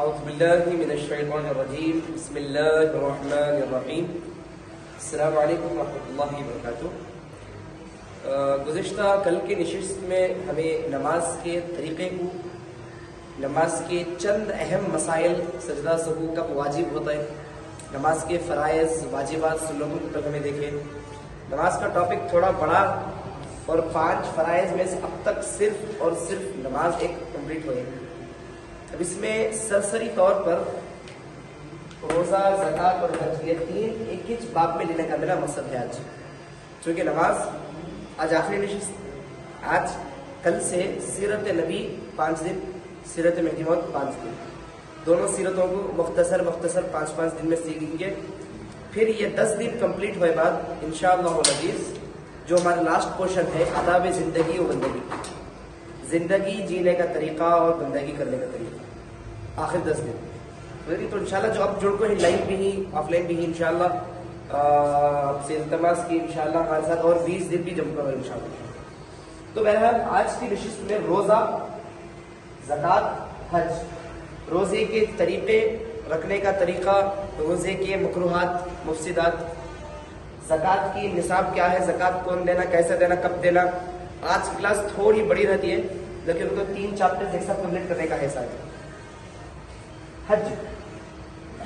औज़ुबिल्लाहिमिनश्शैतानिर्रजीम बिस्मिल्लाहिर्रहमानिर्रहीम अस्सलामु अलैकुम रहमतुल्लाहि व बरकातुहू। गुज़िश्ता कल की नशिस्त में हमें नमाज के तरीक़े को, नमाज के चंद अहम मसाइल, सजदा सहू कब वाजिब होता है, नमाज के फ़राइज़ वाजिबात सुन्नतों तक हमें देखे। नमाज का टॉपिक थोड़ा बड़ा और 5 फ़राइज़ में से अब तक सिर्फ और सिर्फ नमाज एक कंप्लीट हुई है। अब इसमें सरसरी तौर पर रोज़ा, ज़कात और हज, ये 3 एक ही बाब में लेने का मेरा मकसद है आज। चूँकि नमाज आज आखिरी नशिस्त, आज कल से सीरत नबी 5 दिन, सीरत महदी मौत 5 दिन, दोनों सीरतों को मुख्तसर 5-5 दिन में सीखेंगे। फिर ये 10 दिन कंप्लीट हुए बाद इंशाअल्लाह अज़ीज़ जो हमारा लास्ट पोर्शन है, आदाब ज़िंदगी और बंदगी, ज़िंदगी जीने का तरीक़ा और बंदगी करने का तरीक़ा, आखिर 10 दिन। तो इंशाल्लाह जो अब जुड़ को है, लाइव भी ही ऑफलाइन भी ही इंशाल्लाह आपसे इल्तमास की इंशाल्लाह हमारे साथ और 20 दिन भी जम कर इंशाल्लाह। तो बहरहाल आज की नशिस्त में रोज़ा, ज़कात, हज, रोज़े के तरीक़े, रखने का तरीक़ा, रोज़े के मकरूहात मुफसिदात, ज़कात की निसाब क्या है, ज़कात कौन देना, कैसे देना, कब देना। आज की क्लास थोड़ी बड़ी रहती है लेकिन उनको 3 चैप्टर्स एक साथ कंप्लीट करने का हिसाब है। हज,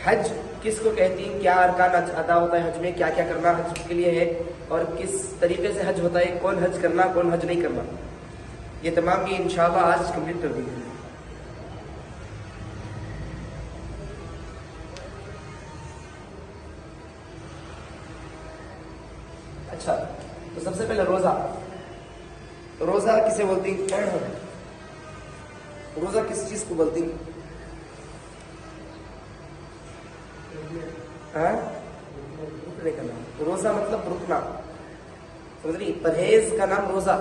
हज किसको कहती हैं, क्या अरकान अदा होता है हज में, क्या क्या करना हज के लिए है और किस तरीके से हज होता है, कौन हज करना कौन हज नहीं करना, ये तमाम भी इंशाअल्लाह आज कंप्लीट कर देंगे। अच्छा, तो सबसे पहले रोज़ा। रोज़ा किसे बोलती हैं? रोज़ा किस चीज़ को बोलती हैं? रुकने का नाम रोज़ा, मतलब रुकना, समझ रही? परहेज का नाम रोज़ा,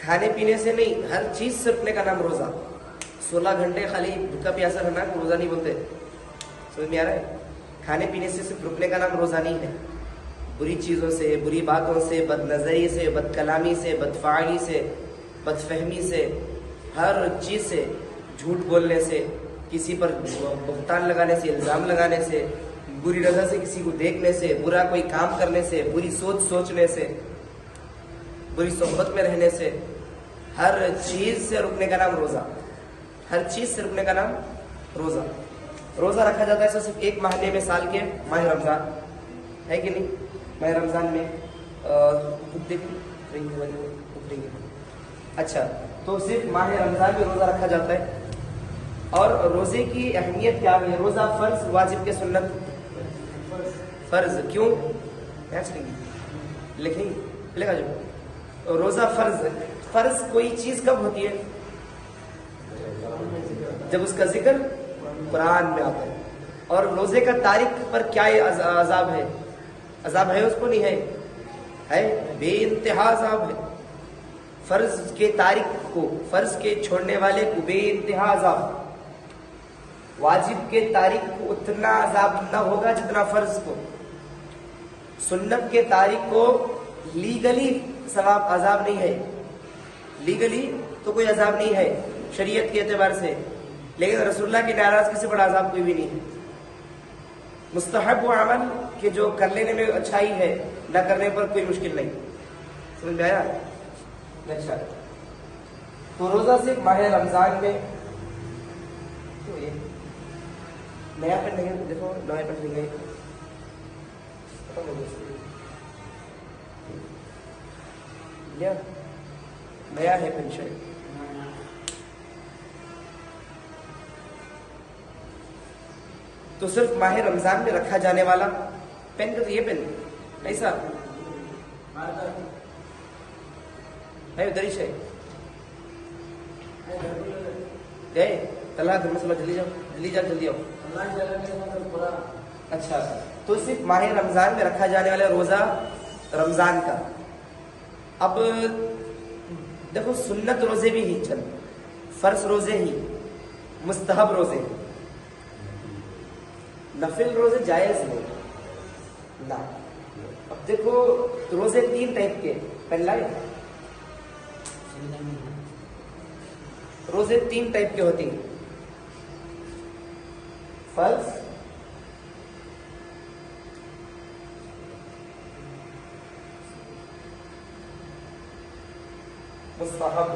खाने पीने से नहीं, हर चीज़ से रुकने का नाम रोज़ा। 16 घंटे खाली भूखा प्यासा रहना को रोज़ा नहीं बोलते, समझ में आ रहा है? खाने पीने से सिर्फ रुकने का नाम रोज़ा नहीं है। बुरी चीज़ों से, बुरी बातों से, बदनज़री से, बदकलामी से, बदफ़ाली से, बदफहमी से, हर चीज़ से, झूठ बोलने से, किसी पर बुहतान लगाने से, इल्ज़ाम लगाने से, बुरी नज़र से किसी को देखने से, बुरा कोई काम करने से, बुरी सोच सोचने से, बुरी सोहबत में रहने से, हर चीज़ से रुकने का नाम रोज़ा, हर चीज़ से रुकने का नाम रोज़ा। रोज़ा रखा जाता है सिर्फ एक महीने में, साल के माह रमज़ान है कि नहीं? माह रमज़ान में अच्छा, तो सिर्फ माह रमज़ान में रोज़ा रखा जाता है। और रोज़े की अहमियत क्या है? रोज़ा फ़र्ज़, वाजिब के सुन्नत? फ़र्ज़। क्यों? लिखेंगे लिखा जो रोज़ा फ़र्ज़। फ़र्ज़ कोई चीज़ कब होती है? जब उसका जिक्र कुरान में आता है। और रोज़े का तारीख पर क्या अज़ाब है? अज़ाब है उसको? नहीं है, है बेइंतहा अज़ाब है। फ़र्ज़ के तारीख को, फ़र्ज़ के छोड़ने वाले को बेइंतहा अज़ाब, वाजिब के तारीख को उतना अज़ाब न होगा जितना फ़र्ज़ को। सुन्नत के तारीख को लीगली सवाब अज़ाब नहीं है, लीगली तो कोई अज़ाब नहीं है शरीयत के एतबार से, लेकिन रसूलुल्लाह की नाराज़गी से बड़ा अज़ाब कोई भी नहीं है। मुस्तहब व अमल के जो कर लेने में अच्छाई है, न करने पर कोई मुश्किल नहीं। समझ में आया? अच्छा, तो रोज़ा सिर्फ माह रमज़ान में। तो ये नया पेन नहीं, देखो नया पेन नहीं नया है पेन शायद। तो सिर्फ माह रमज़ान में रखा जाने वाला पेन का, तो ये पेन ऐसा है, दरिश है गए तला घर में, चलो जल्दी जाओ, जल्दी जाओ, जल्दी आओ। अच्छा, तो सिर्फ माह रमज़ान में रखा जाने वाला रोज़ा रमज़ान का। अब देखो, सुन्नत रोज़े भी ही चल, फ़र्ज़ रोज़े ही, मुस्तहब रोज़े, नफिल रोज़े जायज़ है ना। अब देखो, रोज़े 3 टाइप के, पहला रोज़े 3 टाइप के होते हैं। फर्ज, मुस्तहब।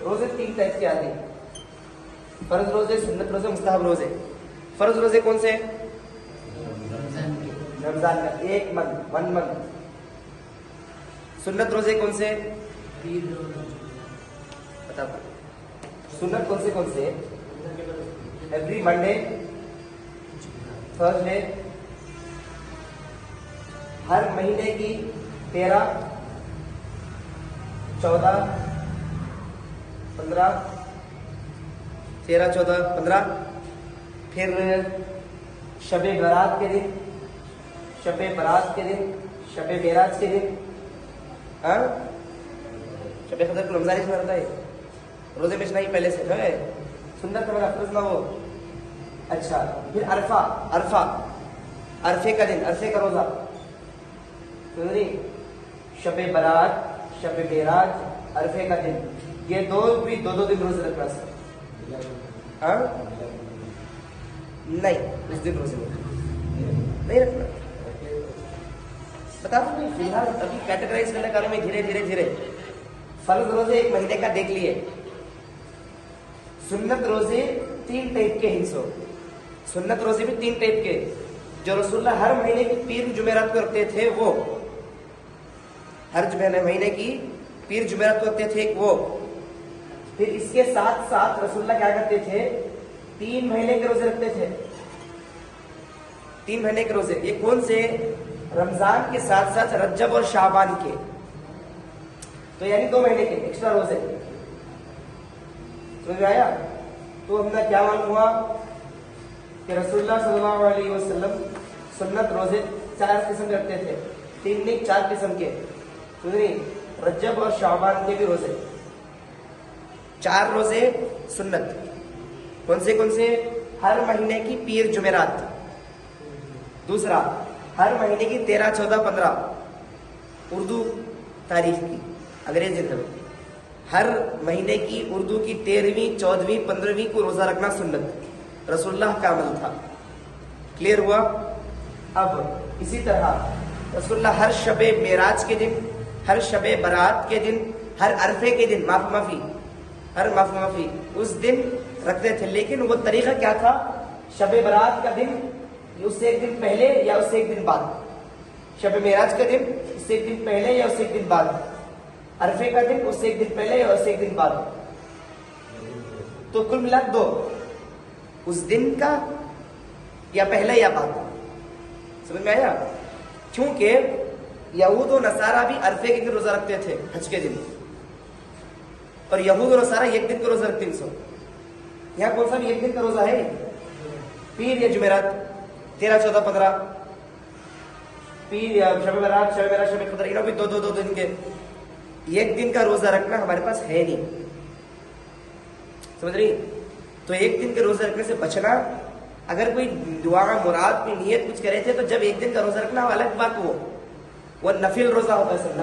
रोजे 3 टाइप के आते हैं, फर्ज रोजे, सुन्नत रोजे, मुस्तहब रोजे। फर्ज रोजे कौन से हैं? रमजान का 1 मंथ। सुन्नत रोजे कौन से? बता। सुन्नत कौन से? एवरी मंडे, थर्सडे, हर महीने की 13, 14, 15, 13, 14, 15। फिर शबे बारात के दिन, शबे बारात के दिन, शबे मेराज के दिन, हाँ शबे कदर को रमजान इसमें रहता है, रोजे में नहीं पहले से है सुंदर का मेरा वो। अच्छा, फिर अरफा, अरफे का दिन, अरफे का रोजा, सुन शबे बारात, शबे मेराज, अरफे का दिन, ये दो दिन रोजे रखना सर। हाँ नहीं, उस दिन रोजे नहीं रखना। बता दो फिलहाल अभी कैटेगराइज करने का मैं धीरे। फर्ज रोजे 1 महीने का देख लिए। सुन्नत रोजे 3 टाइप के हिस्सों, सुन्नत रोजे भी 3 टाइप के, जो रसूलुल्लाह हर महीने की पीर जुमेरात को रखते थे वो, हर महीने की पीर जुमेरात को रखते थे वो। फिर इसके साथ साथ रसूलुल्लाह क्या करते थे? 3 महीने के रोजे रखते थे। 3 महीने के रोजे ये कौन से? रमजान के साथ साथ रज्जब और शाबान के, तो यानी 2 महीने के एक्स्ट्रा रोजे। समझ में आया? तो हमने क्या मालूम हुआ कि रसूलुल्लाह सल्लल्लाहु अलैहि वसल्लम सुन्नत रोजे 4 किस्म के रखते थे, 3 नहीं 4 किस्म के। सुनिए, रज्जब और शाबान के भी रोजे, 4 रोजे सुन्नत। कौन से? हर महीने की पीर जुमेरात, दूसरा हर महीने की 13, 14, 15 उर्दू तारीख की, अंग्रेजी में हर महीने की उर्दू की 13वीं, 14वीं, 15वीं को रोजा रखना सुन्नत रसूलुल्लाह का अमल था। क्लियर हुआ? अब इसी तरह रसूलुल्लाह हर शबे मेराज के दिन, हर शबे बारात के दिन, हर अरफे के दिन, माफी उस दिन रखते थे। लेकिन वो तरीका क्या था? शबे बारात का दिन उससे 1 दिन पहले या उससे 1 दिन बाद, शबे मेराज का दिन उससे 1 दिन पहले या उससे 1 दिन बाद, अरफे का दिन उससे 1 दिन पहले या उससे 1 दिन बाद। तो कुल मिला 2, उस दिन का या पहले या बाद। समझ में आया? क्योंकि यहूद और नसारा भी अरफे के दिन रोजा रखते थे, हज के दिन, और यहूद और नसारा 1 दिन का रोजा रखते हैं। यहाँ कौन सा भी 1 दिन का रोजा है? पीर या जुमेरात, 13, 14, 15 पीर या शबे बारात, शबे मेराज, शबे कदर, इन्हों भी 2 दिन के। 1 दिन का रोजा रखना हमारे पास है नहीं, समझ रही? तो 1 दिन के रोजा रखने से बचना। अगर कोई दुआ मुराद की नियत कुछ करे थे तो जब 1 दिन का रोजा रखना अलग बात, वो नफिल रोजा होता है सर,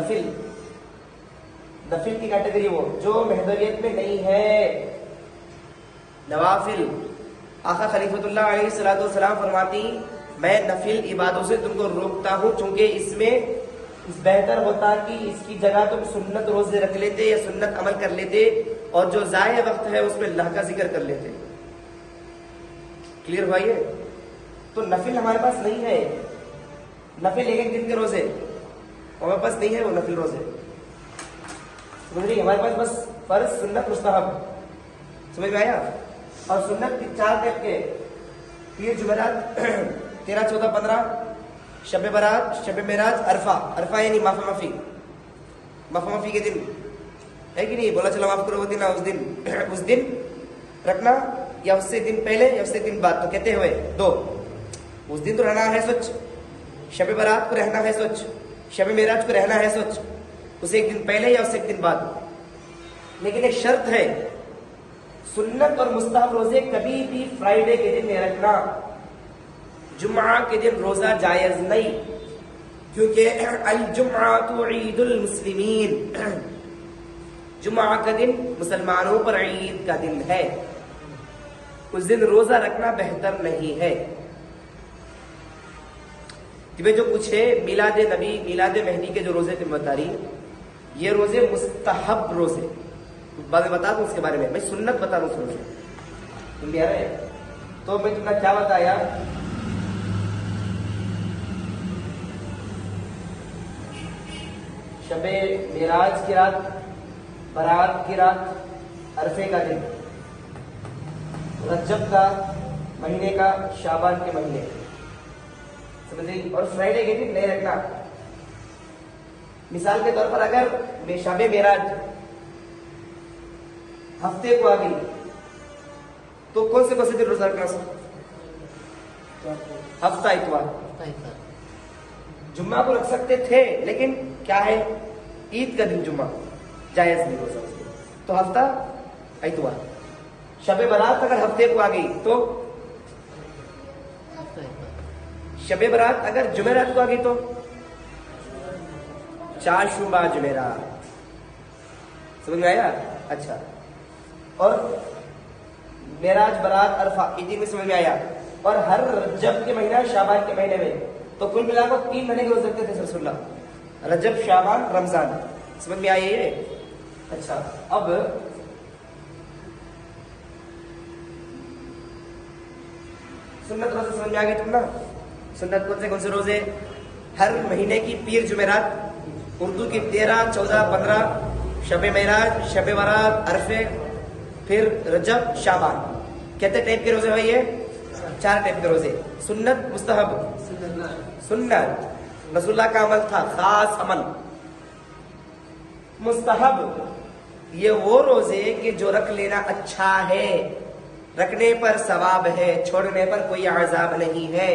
नफिल की कैटेगरी, वो जो महदूरियत में नहीं है, नवाफिल। आका खलीफतुल्लाह अलैहि सलातो वसलाम फरमाती, मैं नफिल इबादतों से तुमको रोकता हूँ, क्योंकि इसमें बेहतर होता कि इसकी जगह तुम सुन्नत रोजे रख लेते या सुन्नत अमल कर लेते, और जो जाये वक्त है उसमें अल्लाह का जिक्र कर लेते। क्लियर हुआ ये? तो नफिल हमारे पास नहीं है, नफिल 1 दिन के रोजे हमारे पास नहीं है, वो नफिल रोजे समझ रही? हमारे पास बस फर्ज, सुन्नत, मुस्तहब। समझ में आया? और सुन्नत 4 टाइप के, पीर जुमेरात 13, 14, 15, शबे बारात, शबे मेराज, अरफा यानी माफी के दिन है कि नहीं? बोला चलो माफ करो वो दिन, उस दिन रखना, या उससे 1 दिन पहले या उससे 1 दिन बाद। तो कहते हुए 2, उस दिन तो रहना है स्वच्छ, शबे बारात को रहना है स्वच्छ, शबे मेराज को रहना है स्वच्छ, उसे 1 दिन पहले या उससे 1 दिन बाद। लेकिन एक शर्त है, सुन्नत और मुस्तहब रोजे कभी भी फ्राइडे के दिन नहीं रखना, जुम्मा के दिन रोजा जायज नहीं, क्योंकि अल जुम्मातु ईदुल मुस्लिमीन, जुमा का दिन मुसलमानों पर ईद का दिन है, उस दिन रोजा रखना बेहतर नहीं है। तुम्हें जो पूछे मिलाद नबी मिलाद मेहदी के जो रोजे तुम बता रही, ये रोजे मुस्तहब रोजे, बाद में बता दूं उसके बारे में, मैं सुन्नत बता दूं रोजे तुम भी आ रहे। तो मैं तुम्हें क्या बताया, शबे मेराज की रात, बारात की रात, अरफे का दिन, रजब का महीने का, शाबान के महीने, समझिए, और फ्राइडे के दिन नहीं रखना। मिसाल के तौर पर अगर शबे मेराज हफ्ते को आ गई तो कौन से दिन रोजा रखना सर? हफ्ता इतवार, जुम्मा को रख सकते थे, लेकिन क्या है, ईद का दिन जुम्मा जायज नहीं रोजा, तो हफ्ता इतवार। शबे बारात अगर हफ्ते को आ गई तो शबे बारात अगर जुमेरात को आ गई तो चाशुबा जुमेरात, समझ में आया? अच्छा, और मेराज बारात अरफा इतनी में समझ में आया। और हर रजब के महीना शाबान के महीने में, तो कुल मिलाकर 3 महीने के रोज रखते थे रसूलुल्लाह, रजब शाबान रमजान, समझ में आया ये? अच्छा, अब सुन्नत रोजे समझ में आ गए तुम ना? सुन्नत कौन से रोजे? हर महीने की पीर जुमेरात, उर्दू की 13, 14, 15, शबे मेराज, शबे बारात, अरफे, फिर रजब, शाबान। कहते टाइप के रोजे भाई, ये 4 टाइप के रोजे। सुन्नत, मुस्तहब। सुन्नत रसूलुल्लाह का अमल था, खास अमल। मुस्तहब ये वो रोजे कि जो रख लेना अच्छा है, रखने पर सवाब है, छोड़ने पर कोई अज़ाब नहीं है।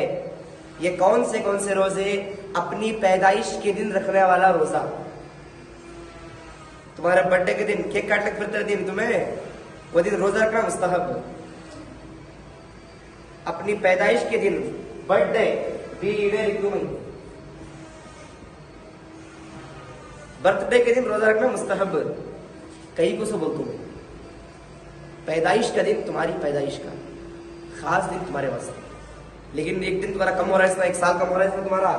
ये कौन से रोजे? अपनी पैदाइश के दिन रखने वाला रोजा, तुम्हारे बर्थडे के दिन, केक काटने के फिर दिन, तुम्हें वो दिन रोजा रखना मुस्तहब। अपनी पैदाइश के दिन, बर्थडे, बर्थडे के दिन रोजा रखना मुस्तहब। कहीं को सो बोलता हूं, पैदाइश का दिन, तुम्हारी पैदाइश का खास दिन तुम्हारे वास्ते, लेकिन एक दिन तुम्हारा कम हो रहा है, इसमें 1 साल कम हो रहा है, इसमें तुम्हारा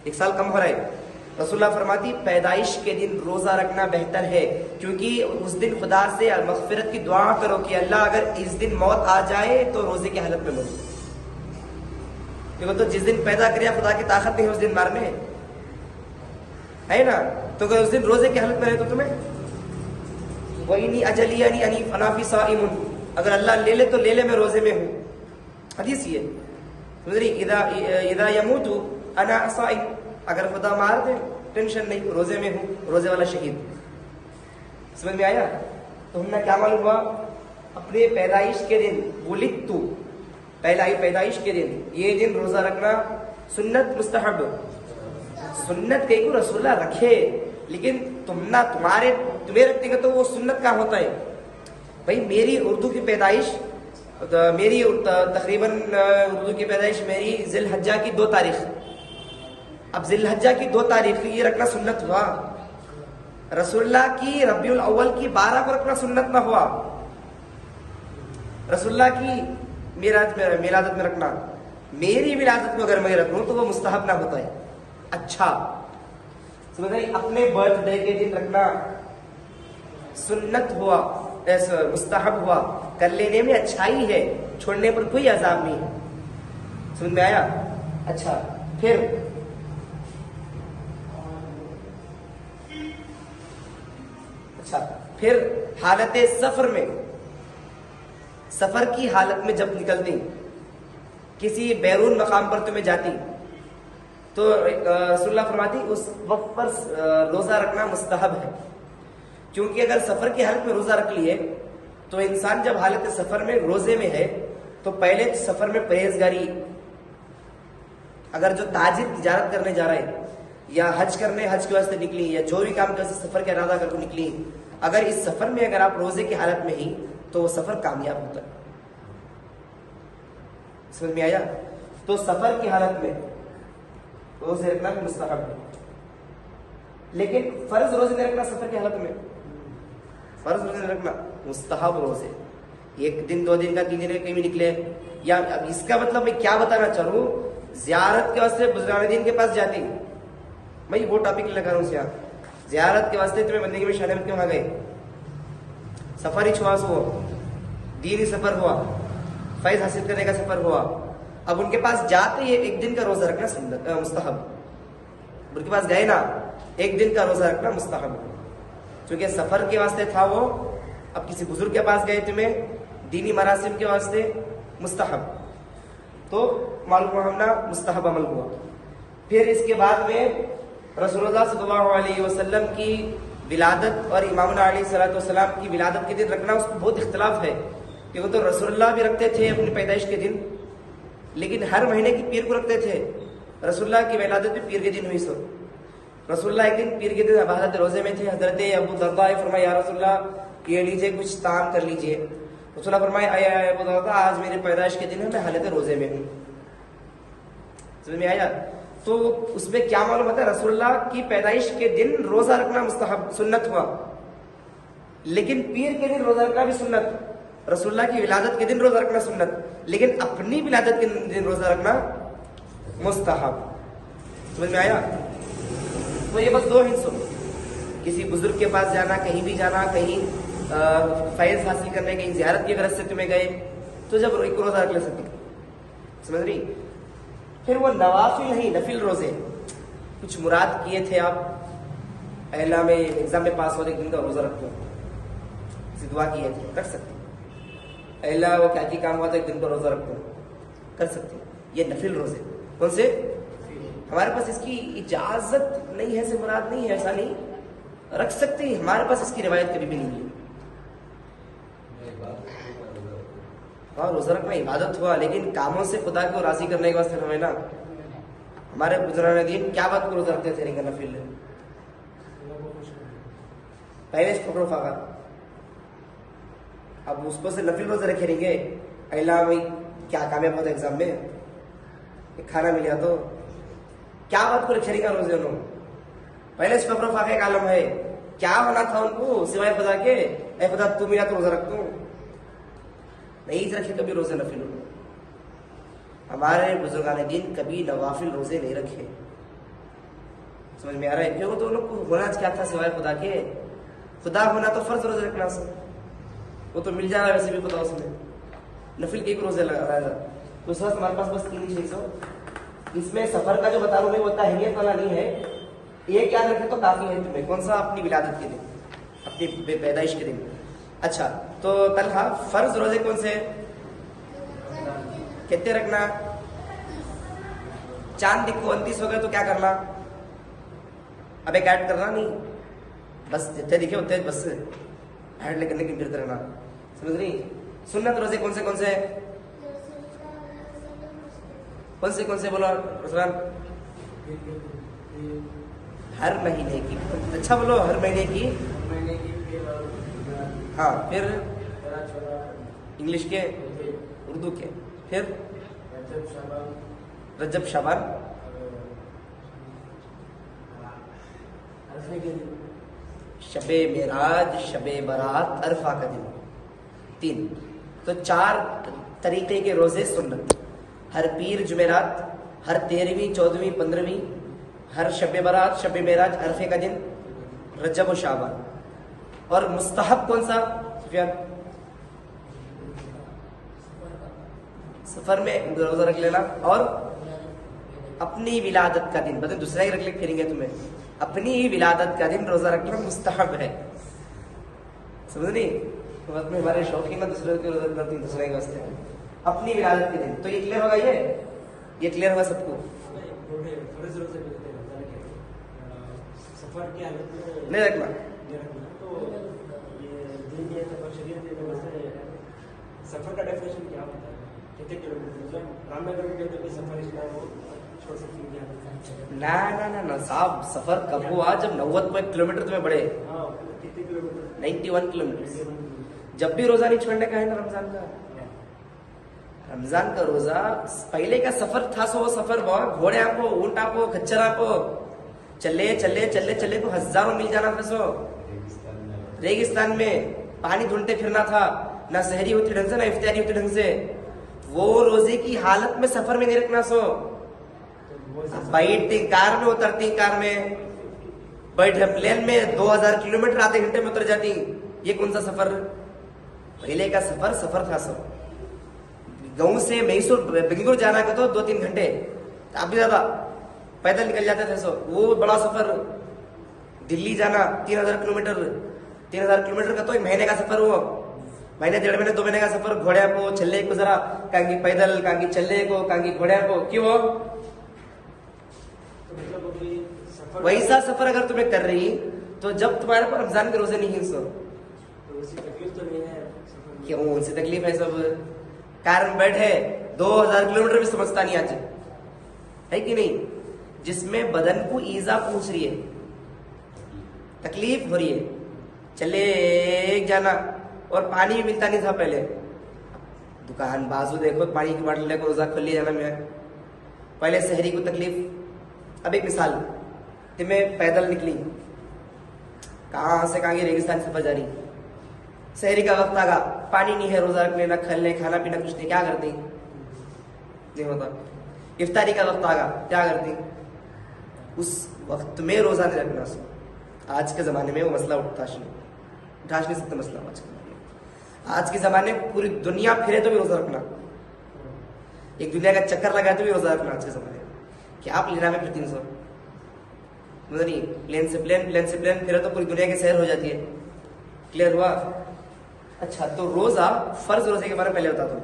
1 साल कम हो रहा है। रसूलुल्लाह फरमाती पैदाइश के दिन रोजा रखना बेहतर है, क्योंकि उस दिन खुदा से मगफिरत की दुआ करो कि अल्लाह अगर इस दिन मौत आ जाए तो रोजे की हालत में मरो। क्योंकि तो जिस दिन पैदा करिया खुदा की ताकत नहीं है उस दिन मारने, है ना? तो अगर उस दिन रोजे की हालत में रहे तो तुम्हें वही अजली अनी फनाफी साइमुन, अगर अल्लाह ले ले तो ले ले, मैं रोजे में हूँ। हदीस ये इदा यमूतु अना साइम, अगर खुदा मार दे टेंशन नहीं, रोजे में हूँ, रोजे वाला शहीद। समझ में आया? तो हमने क्या मालूम हुआ, अपने पैदाइश के दिन, वुलिदतु, पैदाइश के दिन, ये दिन रोजा रखना सुन्नत, मुस्तहब। सुन्नत कहीं को रसूलुल्लाह रखे, लेकिन तुम्हें रखने का तो वो सुन्नत का होता है। भाई मेरी उर्दू की पैदाइश, मेरी तकरीबन उर्दू की पैदाइश मेरी जिलहज्जा की 2 तारीख, अब जिलहज्जा की 2 तारीख ये रखना सुन्नत हुआ। रसूलुल्लाह की रबीउल अव्वल की 12 को रखना सुन्नत ना हुआ। रसूलुल्लाह की मिलादत में रखना, मेरी मिलादत में अगर मैं रखूं तो वो मुस्तहब ना होता है। अच्छा समझ रहे? अपने बर्थडे के दिन रखना सुन्नत हुआ, ऐसा मुस्तहब हुआ, कर लेने में अच्छाई है, छोड़ने पर कोई अजाब नहीं है। समझ में आया? अच्छा, फिर हालत सफर में, सफर की हालत में जब निकलती, किसी बैरून मकाम पर तुम्हें जाती, तो रसूलुल्लाह फरमाती उस वक्त पर रोजा रखना मुस्तहब है। क्योंकि अगर सफर की हालत में रोजा रख लिए तो इंसान जब हालत सफर में रोजे में है तो पहले सफर में परहेजगारी, अगर जो ताजिर तिजारत करने जा रहा है या हज के वास्ते निकली या जो भी काम कर सफर का इरादा करके निकली, अगर इस सफर में अगर आप रोजे की हालत में ही, तो वो सफर कामयाब होता है। समझ में आया? तो सफर की हालत में रोजे रखना भी मुस्तहब है, लेकिन फर्ज रोजे नहीं रखना सफर की हालत में। फर्ज रोजे रखना, मुस्तहब रोजे, 1 दिन 2 दिन का 3 दिन का कहीं भी निकले। या अब इसका मतलब मैं क्या बताना चाहूँ, जियारत के वास्ते बुजुर्गान-ए-दीन के पास जाती, मैं वो टॉपिक लगा रहा हूँ यहाँ। जियारत के वास्ते तुम्हें बंदगी में शामिल क्यों आ गए, सफर ही छुआस हो, दीनी सफर हुआ, फैज हासिल करने का सफर हुआ, अब उनके पास जाते ही 1 दिन का रोजा रखना सुन्नत मुस्तहब, उनके पास गए ना 1 दिन का रोजा रखना मुस्तहब, क्योंकि सफर के वास्ते था वो। अब किसी बुजुर्ग के पास गए तुम्हें दीनी मरासिम के वास्ते, मुस्तहब, तो मालूम हुआ हमना मुस्तहब अमल हुआ। फिर इसके बाद में रसूलुल्लाह सल्लल्लाहु अलैहि वसल्लम की विलादत और इमामुना अलैहिस्सलाम की विलादत के दिन रखना, उसको बहुत इख्तलाफ है, क्योंकि तो रसूलुल्लाह भी रखते थे अपनी पैदाइश के दिन, लेकिन हर महीने की पीर को रखते थे। रसूलुल्लाह की विलादत भी पीर के दिन हुई। सो रसूलुल्लाह एक दिन पीर के दिन इबादत रोजे में थे। हजरत अबू दरदा फरमाया, या रसूलुल्लाह ये लीजिए कुछ ताम कर लीजिए। रसूलुल्लाह फरमाया, आया अबू दरदा आज मेरे पैदाइश के दिन है, मैं हालत रोजे में हूँ। समझ में आया? तो उसमें क्या मालूम होता है, रसूलुल्लाह की पैदाइश के दिन रोजा रखना मुस्तहब सुन्नत हुआ, लेकिन पीर के दिन रोजा रखना भी सुन्नत। रसूलुल्लाह की विलादत के दिन रोजा रखना सुन्नत, लेकिन अपनी विलादत के दिन रोजा रखना मुस्तहब। समझ में आया? तो ये बस 2 हिस्सों, किसी बुजुर्ग के पास जाना, कहीं भी जाना, कहीं फैज हासिल करने, कहीं जियारत की गरज से तुम्हें गए, तो जब एक रोजा रख ले सकते। समझ रही? फिर वो नवाफिल नहीं, नफिल रोजे, कुछ मुराद किए थे आप, पहला में एग्जाम में पास होने 1 दिन का रोजा रखते हो, दुआ किए थे, रख सकते। पहला वो क्या काम हुआ था, 1 दिन का रोजा रखते हो, कर सकते। ये नफिल रोजे कौन से, हमारे पास इसकी इजाजत नहीं है से मुराद नहीं है, ऐसा नहीं, रख सकते हैं, हमारे पास इसकी रिवायत कभी भी नहीं है। हाँ, रोजा रखना इबादत हुआ, लेकिन कामों से खुदा को राजी करने के वास्ते हमें ना, हमारे बुजुर्गान-ए-दीन क्या बात को रोजा रखते थे, नहीं नफिल, पहले से पकड़ो फाका, अब उसको से नफिल रोजे रखे रहेंगे। अल्लाह भाई क्या कामयाब होता एग्जाम में, खाना मिल गया तो क्या बात को रखे रहेगा रोजे उन्होंने, पहले से पकड़ो फाका एक आलम है, क्या होना था उनको सिवाय खुदा के, ऐ खुदा तू मिला तो रोजा रख दूं, नहीं रखे कभी रोजे नफिल। हमारे बुजुर्गान-ए-दीन कभी नवाफिल रोजे नहीं रखे। समझ में आ रहा है? क्यों? तो लोग को होना क्या था सिवाय खुदा के, खुदा होना तो फर्ज रोजे रखना से, वो तो मिल जा रहा है वैसे भी खुदा उसमें, नफिल के 1 रोजे लगा रहा है। तो सर हमारे पास बस 3 चीज़, इसमें सफर का जो बता रहा हूँ वो ताहियत वाला नहीं है, एक याद रखे तो काफी है तुम्हें। कौन सा? अपनी विलादत के दिन, अपनी पैदाइश के दिन। अच्छा, तो तलहा फर्ज रोजे कौन से, कितने रखना, चांद दिखो 29 हो गए तो क्या करना, अब एक ऐड करना नहीं, बस जितने दिखे उतने बस ऐड करने की फिरते रहना। समझ रही? सुन्नत रोजे कौन से कौन से, कौन से बोलो रुस्मान, हर महीने की, अच्छा बोलो, हर महीने की, हाँ, फिर इंग्लिश के, उर्दू के, फिर रजब शाबान, शबे मेराज, शबे बारात, अरफा का दिन, 3। तो 4 तरीके के रोजे सुन्नत, हर पीर जुमेरात, हर 13वीं 14वीं 15वीं, हर शबे बारात, शबे मेराज, अरफे का दिन, रजब और शाबान। और मुस्तहब कौन सा सुफियान, सफर में रोजा रख लेना, और अपनी विलादत का दिन, मतलब दूसरा ही रख ले फिरेंगे तुम्हें, अपनी ही विलादत का दिन रोजा रखना मुस्तहब है। समझ नहीं? तो में हमारे शौकीन ना दूसरे के रोजा करते हैं, दूसरे के वास्ते अपनी विलादत के दिन। तो ये क्लियर होगा, ये क्लियर होगा सबको? नहीं रखना, सफर का डेफिनेशन क्या होता है, कितने किलोमीटर, रामनगर में तो सफर इसको छोड़ सकते हैं? ना ना ना ना साहब, सफर कब हुआ जब 90 किलोमीटर तुम्हें बढ़े, कितने किलोमीटर, 91 किलोमीटर। जब भी रोजा नहीं छोड़ने का है ना रमजान का, रमजान का रोजा पहले का सफर था, सो वो सफर बहुत, घोड़े आपको, ऊंट आपको, खच्चर आपको, चले चले चले चले को हजारों मिल जाना था। सो रेगिस्तान में पानी ढूंढते फिरना था, ना सहरी होती ढंग से ना इफ्तारी होती ढंग से, वो रोजे की हालत में सफर में नहीं रखना सो। बैठती कार में, उतरती कार में, बैठे प्लेन में 2000 किलोमीटर आधे घंटे में उतर जाती। ये कौन सा सफर? पहले का सफर था सब। गाँव से मैसूर बेंगलुरु जाना का तो 2-3 घंटे, आप भी ज्यादा पैदल निकल जाते थे सो। वो बड़ा सफर, दिल्ली जाना 3000 किलोमीटर, 3000 किलोमीटर का तो 1 महीने का सफर हुआ। महीने 1.5 महीने 2 महीने का सफर घोड़े को चलने को, जरा कांगी पैदल, कांगी चलने को, कांगी घोड़े को, क्यों? तो वैसा सफर अगर तुम्हें कर रही तो जब तुम्हारे पर रमजान के रोजे नहीं है सो तो उसकी तकलीफ तो नहीं है सफर में। क्यों? उनसे तकलीफ है सब। कार में बैठे 2000 किलोमीटर भी समझता नहीं आज, है कि नहीं? जिसमें बदन को ईजा पहुंच रही है, तकलीफ हो रही है, चले जाना। और पानी भी मिलता नहीं था पहले। दुकान बाजू देखो, पानी की बोतल लेकर रोजा खोल लिया जाना में। पहले शहरी को तकलीफ। अब एक मिसाल, तुम्हें पैदल निकली, कहां से कहां की रेगिस्तान सफर जा रही, शहरी का वक्त आगा, पानी नहीं है, रोजा रखने, ना खलने, खाना पीना कुछ नहीं, क्या करती? नहीं होता। इफ्तारी का वक्त आगा, क्या करती? उस वक्त में रोजा नहीं रखना। आज के जमाने में वो मसला उठा नहीं सकता मसला। आज के जमाने में पूरी दुनिया फिरे तो भी रोजा रखना, एक दुनिया का चक्कर लगाए तो भी रोजा रखना। आज के जमाने में क्या आप लेना में फिर 300 नहीं, प्लेन से प्लेन फिरे तो पूरी दुनिया की सैर हो जाती है। क्लियर हुआ? अच्छा, तो रोजा, फर्ज रोजे के बारे में पहले बता दूं।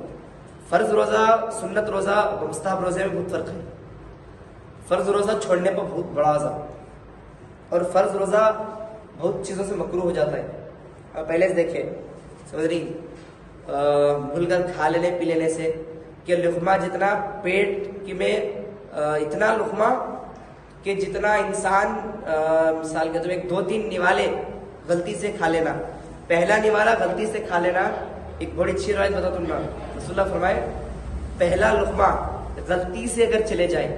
फर्ज रोजा, सुन्नत रोजा और मुस्तहब रोजे में बहुत फर्क है। फर्ज रोजा छोड़ने पर बहुत बड़ा अज़ाब, और फर्ज रोजा बहुत चीजों से मकरूह हो जाता है। अब पहले से देखे, समझ रही, भूलकर खा लेने पी लेने से, कि लुकमा जितना पेट की में इतना लुकमा कि जितना इंसान मिसाल के तो 1-2-3 निवाले गलती से खा लेना। पहला निवाला गलती से खा लेना, एक बड़ी अच्छी रवायत बता तुम ना, रसूलुल्लाह फरमाए, पहला लुकमा गलती से अगर चले जाए,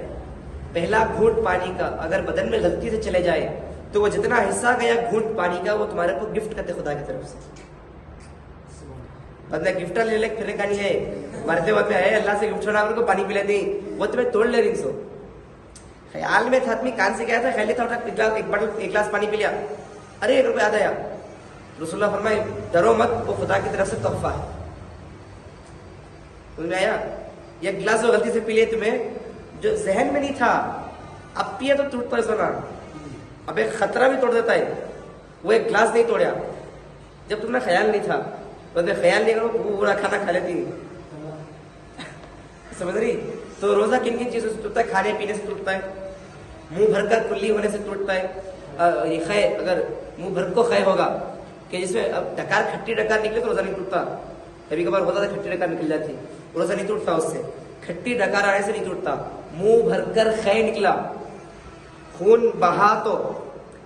पहला घूंट पानी का अगर बदन में गलती से चले जाए, तो वो जितना हिस्सा गया घूंट पानी का, वो तुम्हारे को गिफ्ट करते खुदा की तरफ से। मतलब गिफ्ट ले फिरने का नहीं है, मरते वक्त है अल्लाह से गिफ्ट छोड़ा को पानी पिला दी, वो तुम्हें तोड़ ले रही सो। ख्याल में था, आदमी कान से गया था, ख्याल था, एक गिलास पानी पी लिया, अरे 1 रुपया याद आया। रसूलुल्लाह फरमाए, डरो मत, वो खुदा की तरफ से तोहफा है। समझ में आया? ये गिलास जो गलती से पी लिए तुम्हें, जो जहन में नहीं था, अब पिया तो टूटता है सोना। अब एक खतरा भी तोड़ देता है। वो एक गिलास नहीं तोड़ा जब तुमने ख्याल नहीं था, तो ख्याल नहीं करो पूरा खाना खा लेती। समझ रही? तो रोजा किन किन चीजों से टूटता है? खाने पीने से टूटता है, मुंह भरकर कुल्ली होने से टूटता है। ये खै, अगर मुंह भर को खै होगा कि जिसमें अब डकार, खट्टी डकार निकले तो रोजा नहीं टूटता। कभी कभार होता था खट्टी डकार निकल जाती, रोजा नहीं टूटता उससे। खट्टी डकार आने से नहीं टूटता। मुंह भरकर खै निकला, खून बहा तो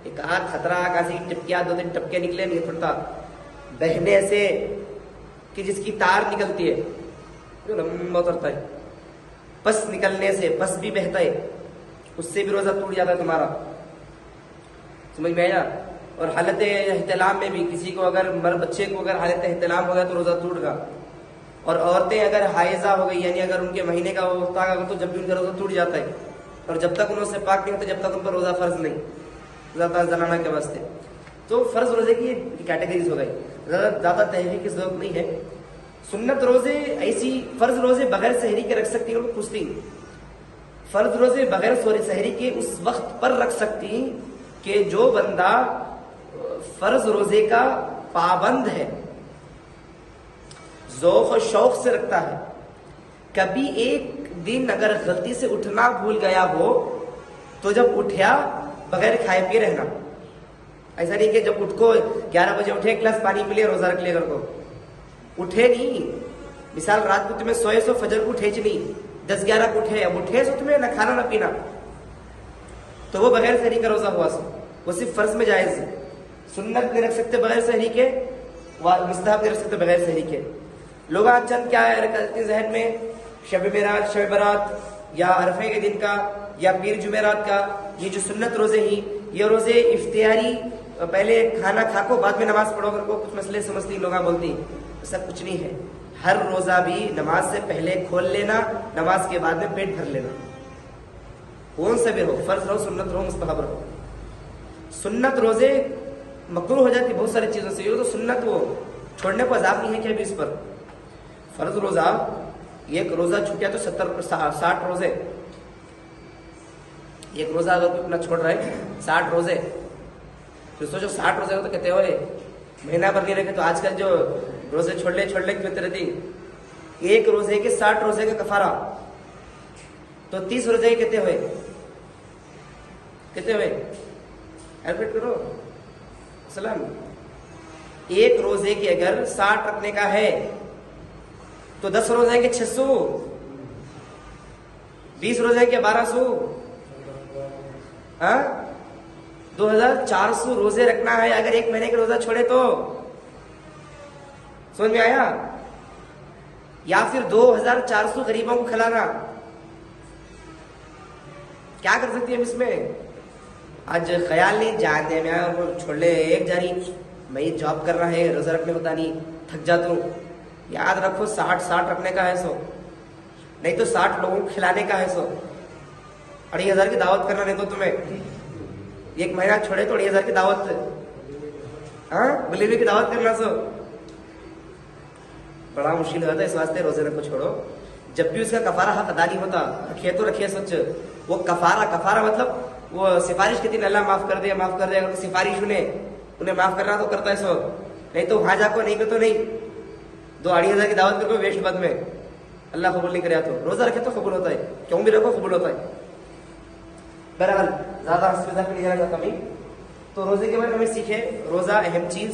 एक आध खतरा, कासी टिपकिया, 2-3 टपके निकले, नहीं टूटता। बहने से कि जिसकी तार निकलती है जो लंबा उतरता है, पस निकलने से, पस भी बहता है, उससे भी रोजा टूट जाता है तुम्हारा। समझ में आया? और हालत एहतलाम में भी किसी को अगर बच्चे को अगर हालत एहतलाम हो गया तो रोजा टूट गया। और औरतें अगर हाइजा हो गई, यानी अगर उनके महीने का वो होता है तो जब भी उनका रोजा टूट जाता है। और जब तक उन्होंने पाक नहीं होता, जब तक उन पर रोजा फर्ज नहीं, जनाना के वास्ते। तो फर्ज रोजे की कैटेगरीज हो गई, ज्यादा तहरीर की जरूरत नहीं है। सुन्नत रोजे ऐसी, फर्ज रोजे बगैर सहरी के रख सकती है, पूछती फर्ज रोजे बगैर सहरी के उस वक्त पर रख सकती कि जो बंदा फर्ज रोजे का पाबंद है, ज़ौक़ शौक से रखता है। कभी एक दिन अगर गलती से उठना भूल गया हो तो जब उठा बगैर खाए पिए रहना। ऐसा नहीं कि जब उठको 11 बजे उठे, 1 गिलास पानी पी लिया, रोजा रख लिया, को उठे नहीं। मिसाल रात को तुम्हें सोए सो फजर को उठे नहीं, 10-11 को उठे, अब उठे सो तुम्हें न खाना न पीना, तो वो बगैर सहरी का रोजा हुआ सो, वो सिर्फ फर्ज में जायज है। सुन्नत नहीं रख सकते बगैर सहरी के, मुस्तहब नहीं रख सकते बगैर सहरी के। लोग आज चंद क्या है जहन में, शब मेराज, शब बरात, या अरफे के दिन का, या पीर जुमेरात का, ये जो सुन्नत रोजे ही, ये रोजे इफ्तियारी पहले खाना खाको बाद में नमाज पढ़ो करको कुछ मसले समझती लोग बोलती, ऐसा कुछ नहीं है। हर रोजा भी नमाज से पहले खोल लेना, नमाज के बाद में पेट भर लेना। कौन सा भी हो, फर्ज रहो, सुन्नत रहो, मुस्तहब रहो। सुन्नत रोजे मकरूह हो जाती बहुत सारी चीजों से, ये तो सुन्नत वो छोड़ने को अजाब नहीं है क्या भी इस पर। फर्ज रोजा, एक रोजा छूटा तो 60 रोजे, एक रोजा अगर कोई अपना छोड़ रहा है 60 रोजे, तो सोचो 60 रोजे तो कहते हो महीना भर नहीं रखे, तो आजकल जो रोजे छोड़ ले क्यों रहती, एक रोजे के 60 रोजे का कफारा, तो 30 रोजे कहते हुए कैलकुलेट करो सलाम। एक रोजे की अगर 60 रखने का है तो 10 रोजे के 600, 20 रोजे के 1200, 2400 रोजे रखना है अगर एक महीने के रोजा छोड़े तो। समझ में आया? या फिर 2400 गरीबों को खिलाना। क्या कर सकती है हम इसमें? आज ख्याल नहीं जान दे मैं छोड़ ले, एक जारी मैं जॉब कर रहा है, रोजा रखने होता नहीं, थक जाता हूँ। याद रखो 60 रखने का है 100, नहीं तो 60 लोगों को खिलाने का है 100। 2,500 की दावत करना, नहीं तो तुम्हें एक महीना छोड़े तो 2,500 की दावत, बुलेवी की दावत करना 100 बड़ा मुश्किल होता है। इस वास्ते रोजे को छोड़ो। जब भी उसका कफारा हक अदा नहीं होता, रखिए तो रखिए सच। वो कफारा मतलब वो सिफारिश कितनी, अल्लाह माफ कर दे। अगर सिफारिश उन्हें माफ करना तो करता है 100, नहीं तो वहां जाको, नहीं तो नहीं। 2,500 की दावत करके वेस्ट बाद में अल्लाह कबूल नहीं करे। तो रोजा रखे तो कबूल होता है, क्यों भी रखो कबूल होता है। बहरहाल ज्यादा नहीं जाना चाहता मैं। तो रोजे के बारे में हमें सीखे, रोजा अहम चीज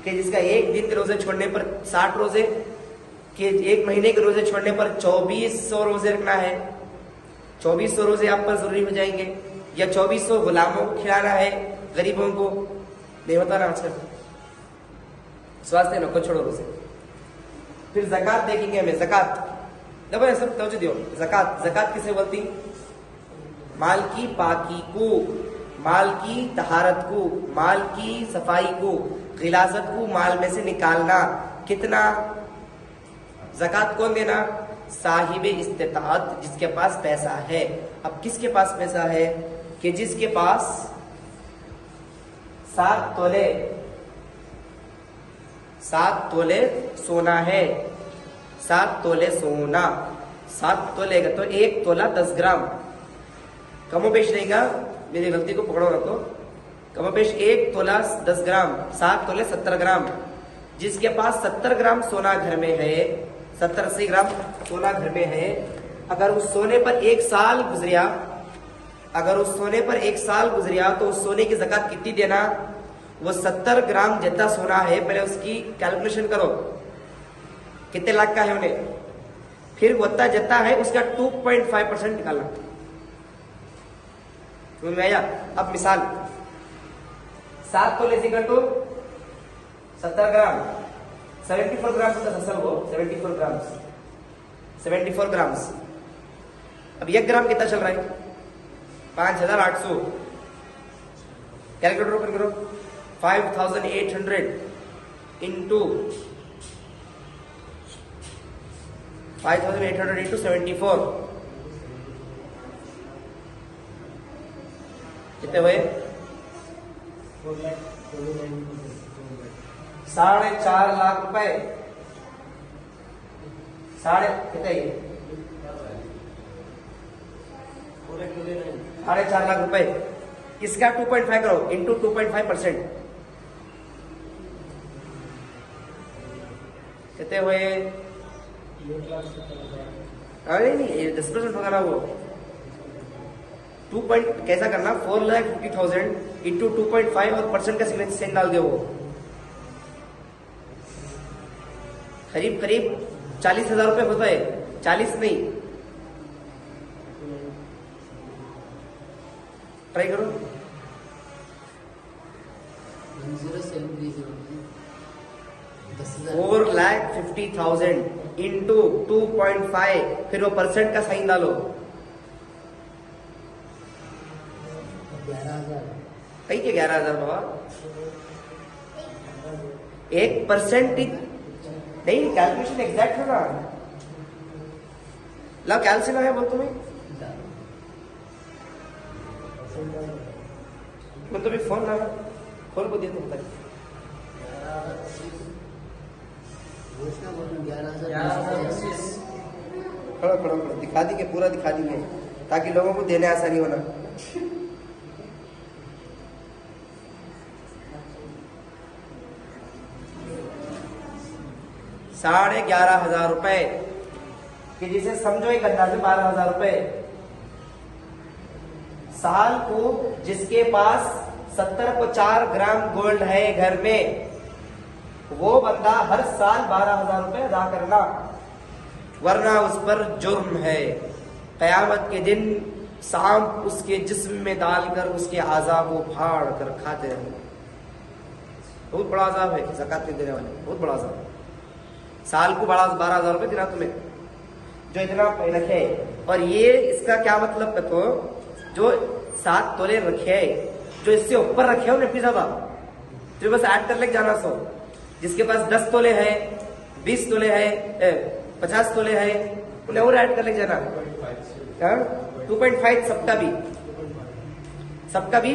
कि जिसका एक दिन के रोजे छोड़ने पर 60 रोजे, कि एक महीने के रोजे छोड़ने पर 2400 रोजे रखना है। 2400 रोजे आप पर जरूरी हो जाएंगे, या 2400 गुलामों को खिलाना है, गरीबों को नहीं होता ना आजकल। स्वास्थ्य नको छोड़ो रोजे। फिर ज़कात देखेंगे हमें। ज़कात देखो सब तवज्जो दियो। ज़कात किसे बोलती? माल की पाकी को, माल की तहारत को, माल की सफाई को, गिलाजत को माल में से निकालना। कितना? ज़कात कौन देना? साहिब इस्तिताअत, जिसके पास पैसा है। अब किसके पास पैसा है? कि जिसके पास 7 तोले सोना है। 7 तोले सोना, 7 तोले का तो 1 तोला 10 ग्राम, कमोपेश रहेगा, मेरी गलती को पकड़ो रखो, कमोपेश 1 तोला 10 ग्राम, 7 तोले 70 ग्राम। जिसके पास 70 ग्राम सोना घर में है, 70-80 ग्राम सोना घर में है, अगर उस सोने पर 1 साल गुजरिया, तो उस सोने की ज़कात कितनी देना? वो 70 ग्राम जितना सोना है, पहले उसकी कैलकुलेशन करो कितने लाख का है उन्हें, फिर वत्ता जितना है उसका 2.5% निकालना। समझ में आया? अब मिसाल 7 तोले इक्वल टू 70 ग्राम, 74 ग्राम का फसल हो, 74 ग्राम्स। अब 1 ग्राम कितना चल रहा है? 5,800। कैलकुलेटर ओपन करो। 5,800 इंटू 74 कितने हुए? 4.5 लाख रुपए। कितने? 4.5 लाख रुपए। इसका 2.5 करो इंटू 2.5%, कितने हुए? अरे नहीं 10% होगा ना वो। 2 पॉइंट कैसा करना? 4,50,000 इंटू 2.5 और परसेंट का सिग्नेचर डाल दो। वो करीब 40,000 रुपए होता है। 40 नहीं, ट्राई करो। 4,50,000 इंटू 2.5, फिर वो परसेंट का साइन डालो। 11,000। कहीं के 11,000 बाबा? 1% नहीं, कैलकुलेशन एग्जैक्ट है ना। ला कैलसी ना है बोल तुम्हें, मैं तुम्हें फोन ना खोल को दिया तुम तक। खड़ा खड़ा खड़ा दिखा दी, पूरा दिखा दी ताकि लोगों को देने आसानी होना। 11,500 रुपए कि जिसे समझो एक अंदाजे 12,000 रुपए साल को, जिसके पास 70 ग्राम गोल्ड है घर में, वो बंदा हर साल 12,000 रुपए अदा करना, वरना उस पर जुर्म है। कयामत के दिन सांप उसके जिस्म में डालकर उसके आज़ा को फाड़ कर खाते रहेंगे। बहुत बड़ा अजाब है ज़कात नहीं देने वाले, बहुत बड़ा अजाब। साल को 12,000 रुपए देना तुम्हें, जो इतना रखे। और ये इसका क्या मतलब है, तो जो 7 तोले रखे, जो इससे ऊपर रखे हो ना इतनी ज्यादा, तो बस ऐड कर ले जाना 100। जिसके पास 10 तोले है, 20 तोले है, 50 तोले है, उन्हें और ऐड कर ले जाना। 2.5 सबका भी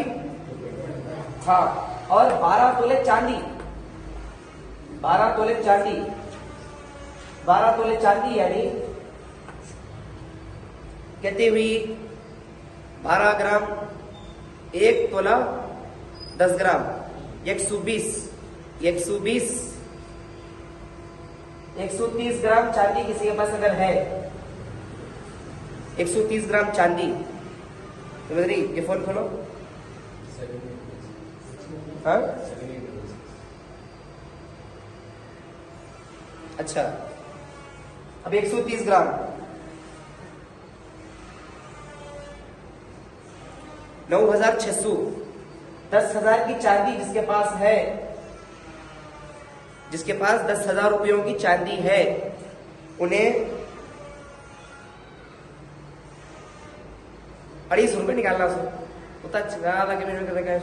हाँ। और 12 तोले चांदी, 12 तोले चांदी, 12 तोले चांदी यानी कहती हुई 12 ग्राम, 1 तोला 10 ग्राम, 120, 130 ग्राम चांदी किसी के पास अगर है, 130 ग्राम चांदी, तो बदरी ये फोन खोलो। हाँ अच्छा, अब 130 ग्राम 9,600, 10,000 की चांदी जिसके पास है, जिसके पास 10,000 रुपयों की चांदी है, उन्हें 250 रुपए निकालना। उतना ज्यादा क्या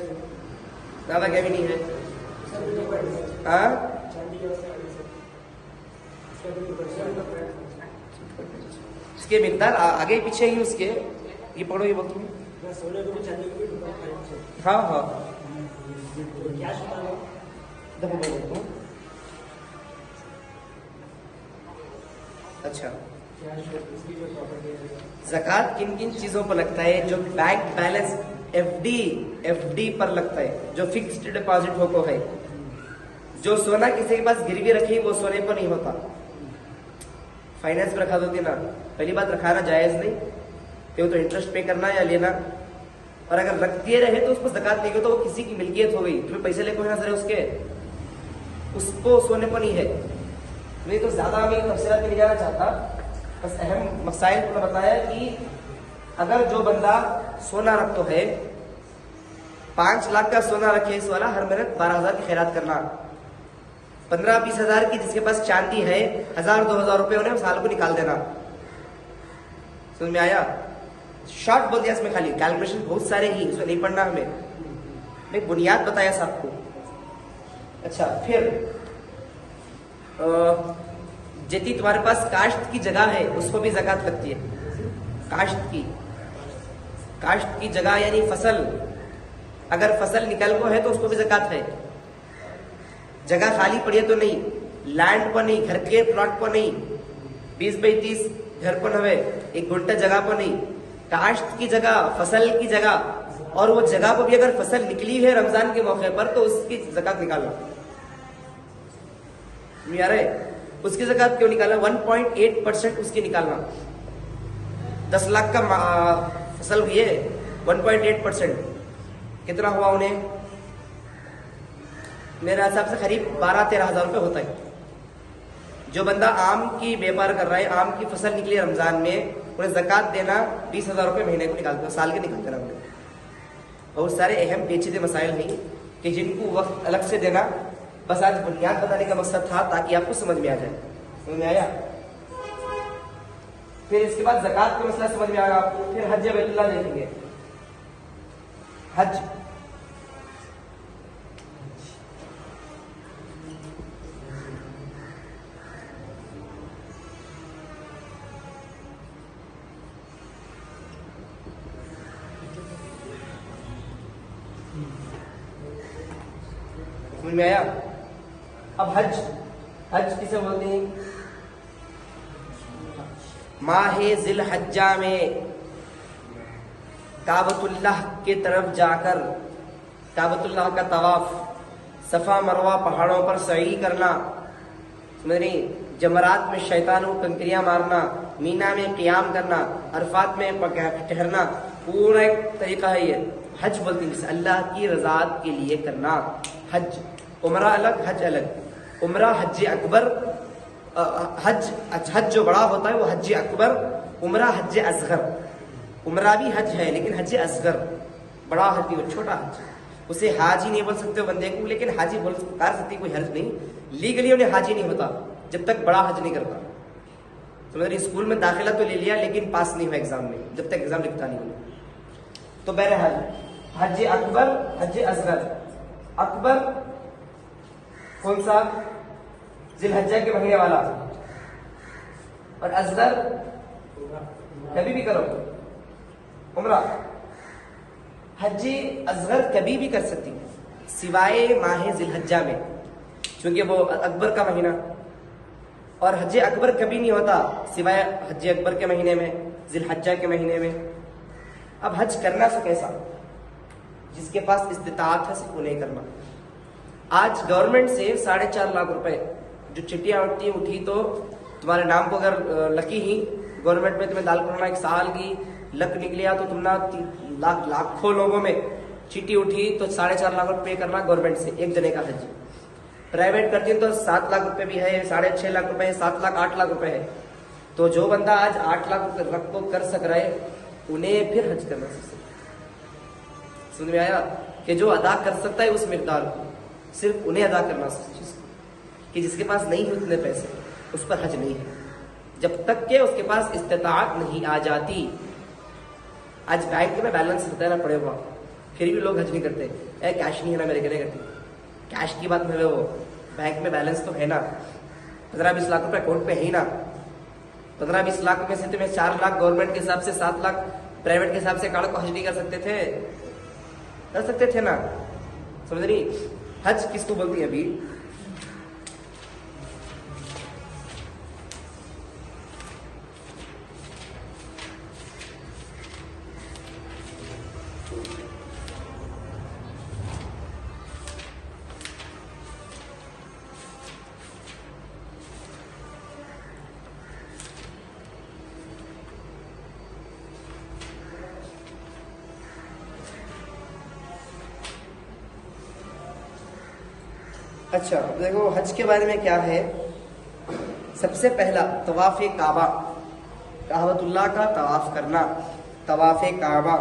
ज्यादा क्या भी नहीं है। हाँ इसके मिकदार आगे पीछे ही उसके, ये पढ़ो ये बोलते हाँ हाँ अच्छा। ज़कात किन किन चीजों पर लगता है? जो बैंक बैलेंस एफडी पर लगता है, जो फिक्स्ड डिपॉजिट होको है। जो सोना किसी के पास गिरवी रखी वो सोने पर नहीं होता, फाइनेंस पर रखा होती ना। पहली बात रखाना जायज नहीं, तो इंटरेस्ट पे करना या लेना। और अगर रखते रहे तो उस पर ज़कात नहीं हो, तो वो किसी की मिल्कियत हो गई, तुम्हें पैसे लेकर ना सर उसके, उसको सोने पर नहीं है। नहीं तो ज्यादा मैं तफसीलात में नहीं जाना चाहता, बस अहम मसाइल को बताया कि अगर जो बंदा सोना रखतो है, 5 लाख का सोना रखे इस वाला, हर महीने 12,000 की खैरात करना। 15-20 हजार की जिसके पास चांदी है, 1,000-2,000 रुपए उन्हें साल को निकाल देना। समझ में आया? शॉर्ट बोल दिया इसमें, खाली कैलकुलेशन बहुत सारे ही, इसमें नहीं पढ़ना हमें, मैं बुनियाद बताया सबको। अच्छा, फिर जितनी तुम्हारे पास काश्त की जगह है उसको भी ज़कात लगती है। काश्त की जगह यानी फसल, अगर फसल निकल को है तो उसको भी ज़कात है। जगह खाली पड़ी है तो नहीं, लैंड पर नहीं, घर के प्लॉट पर नहीं, 20x30 घर पर नवे, 1 गुंठा जगह पर नहीं, काश्त की जगह, फसल की जगह। और वो जगह पर भी अगर फसल निकली है रमजान के मौके पर तो उसकी ज़कात निकालना। यार उसकी ज़कात क्यों निकालना? 1.8% उसकी निकालना। 10 लाख का फसल हुई है, 1.8% कितना हुआ उन्हें? मेरे हिसाब से करीब 12-13 हजार रुपये होता है। जो बंदा आम की व्यापार कर रहा है, आम की फसल निकली रमजान में, उन्हें ज़कात देना 20,000 रुपये महीने को निकालते, साल के निकालते ना। उन्हें बहुत सारे अहम पेचीदे मसाइल हैं कि जिनको वक्त अलग से देना। बस आज बुनियाद बताने का मकसद था ताकि आपको समझ में आ जाए। समझ में आया? फिर इसके बाद ज़कात का मसला समझ में आएगा आपको। फिर हज बैतुल्लाह देखेंगे। हज समझ में आया? अब हज, हज किसे बोलते हैं? माहे जिल हज्जा में काबतुल्लाह की तरफ जाकर काबतुल्लाह का तवाफ, सफा मरवा पहाड़ों पर सई करना, समझ रही? जमरात में शैतानों को कंकरियां मारना, मीना में क़ियाम करना, अरफात में ठहरना, पूरा एक तरीका है ये। हज बोलते हैं अल्लाह की रज़ात के लिए करना। हज उम्रा अलग, हज अलग। उम्रा हज अकबर, हज जो बड़ा होता है वो हज अकबर, उम्रा हज असगर। उम्रा भी हज है लेकिन हज असगर, बड़ा हज नहीं, वो छोटा हज। उसे हाजी नहीं बोल सकते बंदे को, लेकिन हाजी बोल सकती, कोई हर्ज नहीं। लीगली उन्हें हाजी नहीं होता जब तक बड़ा हज नहीं करता। समझ रही? स्कूल में दाखिला तो ले लिया लेकिन पास नहीं हुआ एग्जाम में, जब तक एग्जाम लिखता नहीं उन्हें। तो बहरहाल हज अकबर, हज असगर। अकबर कौन सा? जिलहज्जा के महीने वाला। और असगर कभी भी करो, उम्रा। हज असगर कभी भी कर सकती सिवाय माह जिलहज्जा में, क्योंकि वो अकबर का महीना। और हज अकबर कभी नहीं होता सिवाय हज अकबर के महीने में, जिलहज्जा के महीने में। अब हज करना तो कैसा? जिसके पास इस्तिताअत है सिर्फ उन्हें करना। आज गवर्नमेंट से 4.5 लाख रुपए जो चिट्ठियां उठी तो तुम्हारे नाम को अगर लकी ही गवर्नमेंट में तुम्हें दाल करना 1 साल की लक निकलिया तो तुम ना लाखों लोगों में चिट्ठी उठी तो 4.5 लाख रुपए करना गवर्नमेंट से एक जने का हज। प्राइवेट करती है तो 7 लाख रुपए भी है, 6.5 लाख रुपए है, 7 लाख 8 लाख रुपए है। तो जो बंदा आज 8 लाख रुपए कर सक रहा है उन्हें फिर हज करना चाहिए। समझ में आया? कि जो अदा कर सकता है उस मिकदार को सिर्फ उन्हें अदा करना चाहिए, कि जिसके पास नहीं है उतने पैसे उस पर हज नहीं है, जब तक के उसके पास इस्तिताअत नहीं आ जाती। आज बैंक में बैलेंस होता है ना पड़े हुआ, फिर भी लोग हज नहीं करते। कैश नहीं है ना मेरे कहने करते, कैश की बात में वो बैंक में बैलेंस तो है ना, 15-20 लाख रुपए अकाउंट पे है ही ना। 15-20 लाख में से तुम्हें 4 लाख गवर्नमेंट के हिसाब से, 7 लाख प्राइवेट के हिसाब से काढ़ को हज नहीं कर सकते थे? कर सकते थे ना। समझ रही? हज किसको बोलती है अभी? अच्छा देखो हज के बारे में क्या है। सबसे पहला तवाफ काबा, काबतुल्लाह का तवाफ करना, तवाफ काबा।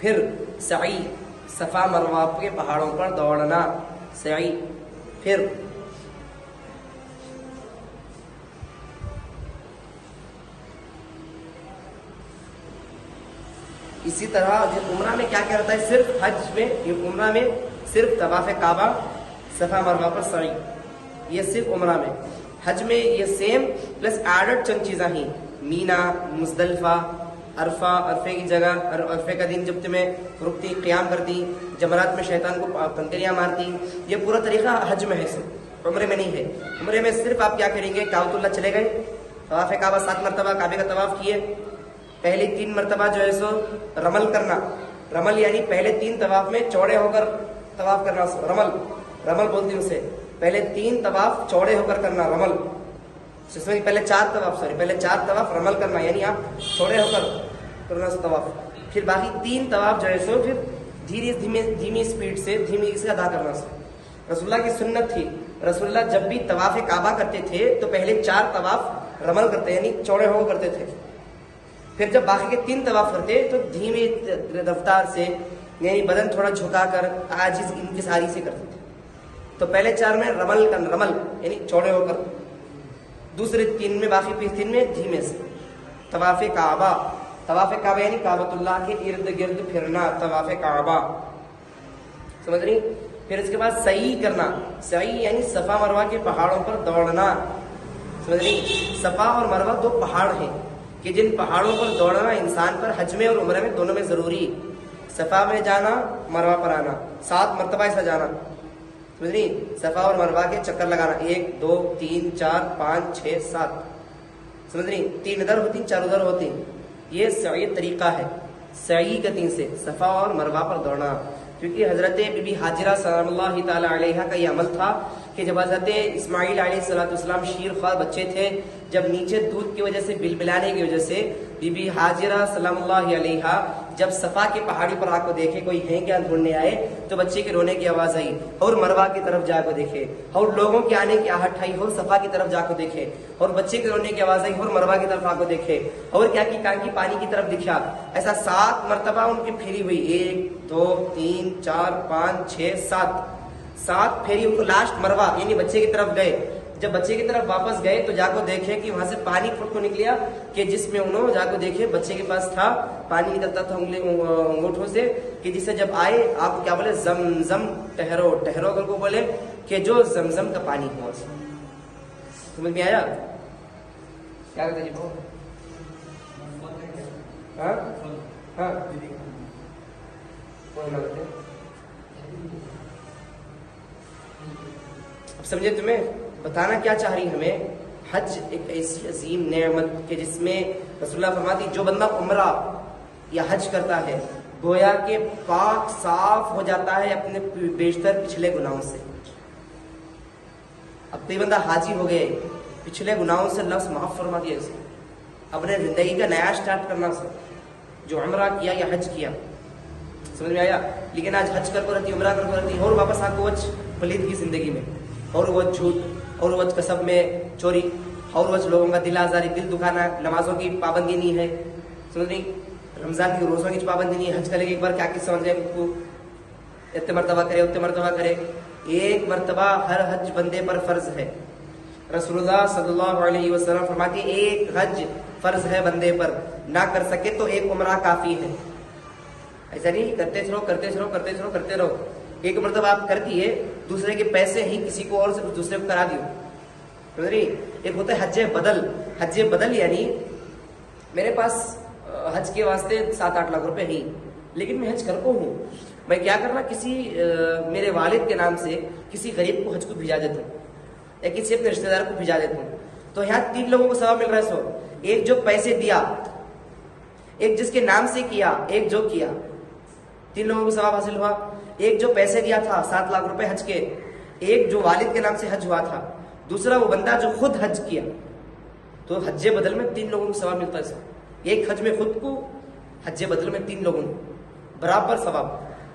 फिर सई, सफा मरवा के पहाड़ों पर दौड़ना, सई। फिर इसी तरह उम्रा में क्या क्या रहता है? सिर्फ हज में, उम्रा में सिर्फ तवाफ काबा, सफा मरवा पर सई, ये सिर्फ उम्रा में। हज में ये सेम प्लस एडेड चंद चीज़ें ही, मीना, मुजदलिफा, अरफा, अरफे की जगह, अरफे का दिन जब तुम्हें रुकती, क़ियाम करती, जमरात में शैतान को कंकरियां मारती, ये पूरा तरीका हज में है, सिर्फ उम्रे में नहीं है। उम्रे में सिर्फ आप क्या करेंगे? काबतुल्लाह चले गए, तवाफ काबा 7 मरतबा काबे का तवाफ किए। पहले 3 मरतबा जो है सो रमल करना, रमल यानी पहले 3 तवाफ में चौड़े होकर तवाफ करना, रमल बोलती उसे। पहले 3 तवाफ चौड़े होकर करना, रमल। पहले 4 तवाफ रमल करना, यानी आप चौड़े होकर करना तवाफ। फिर बाकी 3 तवाफ जो है सो फिर धीमी स्पीड से, धीमी से अदा करना। रसूलुल्लाह की सुन्नत थी, रसूलुल्लाह जब भी तवाफ काबा करते थे तो पहले 4 तवाफ रमल करते यानी चौड़े होकर करते थे। फिर जब बाकी के 3 तवाफ करते तो धीमी रफ्तार से, यानी बदन थोड़ा झुकाकर, आजिज इंकिसारी से करते थे। तो पहले 4 में रमल यानी चौड़े होकर, दूसरे 3 में, बाकी 3 में धीमे से। तवाफ काबा यानी काबतुल्लाह के इर्द गिर्द फिरना, तवाफ काबा। समझ रही? फिर इसके बाद सई करना, सई यानी सफा मरवा के पहाड़ों पर दौड़ना। समझ रही? सफा और मरवा 2 पहाड़ हैं कि जिन पहाड़ों पर दौड़ना इंसान पर हज में और उम्र में दोनों में जरूरी। सफ़ा में जाना, मरवा पर आना, 7 मरतबा ऐसा जाना, समझ रही? सफ़ा और मरवा के चक्कर लगाना, 1 2 3 4 5 6 7, समझ रही? 3 इधर होती, 4 उधर होती। ये सही तरीका है सही गति से सफ़ा और मरवा पर दौड़ना। क्योंकि हज़रत बीबी हाजिरा सलामुल्लाहि ताला अलैहा का ये अमल था कि जब हज़रत इस्माईल अलैहिस्सलाम शीर ख्वार बच्चे थे, जब नीचे दूध की वजह से बिलबिलाने की वजह से बीबी हाजिरा सलामुल्लाहि अलैहा जब सफ़ा की पहाड़ी पर आकर देखे कोई है क्या ढूंढने आए, तो बच्चे के रोने की आवाज़ आई और मरवा की तरफ जाकर देखे और लोगों के आने की आहट आई और सफ़ा की तरफ जाकर देखे और बच्चे के रोने की आवाज़ आई और मरवा की तरफ आकर देखे और क्या की कांकी पानी की तरफ दिखा। ऐसा 7 मरतबा उनकी फेरी हुई, 1 2 3 4 5 6 7 फेरी उनको लास्ट मरवा यानी बच्चे की तरफ गए। जब बच्चे की तरफ वापस गए तो जाकर देखे कि वहां से पानी फुट को निकलिया कि जिसमें उन्होंने जाकर देखे बच्चे के पास था, पानी निकलता था अंगूठों से कि जिससे जब आए आप क्या बोले जमजम ठहरो ठहरो को बोले कि जो जमजम का पानी हुआ। समझ में आया क्या कहते जी? हाँ हाँ अब समझे? तुम्हें बताना क्या चाह रही हमें, हज एक ऐसी अजीम नेमत के जिसमें रसूलुल्लाह फरमाती जो बंदा उम्रा या हज करता है गोया के पाक साफ हो जाता है अपने बेशतर पिछले गुनाहों से। अब कोई बंदा हाजी हो गए, पिछले गुनाहों से अल्लाह से माफ फरमा दिया, इसे अपने जिंदगी का नया स्टार्ट करना से जो उम्रा किया या हज किया। समझ में आया? लेकिन आज हज कर रहती, उम्रा कर रहती और वापस आकर वज पलीद की जिंदगी में और वह झूठ और वह कसब में चोरी और वह लोगों का दिल आजारी, दिल दुखाना, नमाजों की पाबंदी नहीं है, समझ नहीं? रमजान की रोजों की पाबंदी नहीं है। हज करेंगे एक बार क्या किस समझ को इतने मरतबा करे उतने मरतबा करे, 1 मरतबा हर हज बंदे पर फर्ज है। रसूलुल्लाह सल्लल्लाहु अलैहि वसल्लम फरमाते 1 हज फर्ज है बंदे पर, ना कर सके तो 1 उम्रा काफी है। ऐसा नहीं करते रहो करते रहो करते रहो करते रहो, 1 मरतबा आप कर दिए, दूसरे के पैसे ही किसी को और से दूसरे को करा दियो, समझ रही? एक होता है हज्जे बदल। हज्जे बदल यानी मेरे पास हज के वास्ते 7-8 लाख रुपए ही, लेकिन मैं हज करता हूँ, मैं क्या करना किसी मेरे वालिद के नाम से किसी गरीब को हज को भिजा देता हूँ या किसी अपने रिश्तेदार को भिजा देता हूँ, तो यहाँ 3 लोगों को सवाब मिल रहा है। सो एक जो पैसे दिया, एक जिसके नाम से किया, एक जो किया, 3 लोगों को सवाब हासिल हुआ। एक जो पैसे दिया था 7 लाख रुपए हज के, एक जो वालिद के नाम से हज हुआ था, दूसरा वो बंदा जो खुद हज किया, तो हज्जे बदल में 3 लोगों को सवाब मिलता है। एक हज में खुद को, हज्जे बदल में 3 लोगों को बराबर सवाब।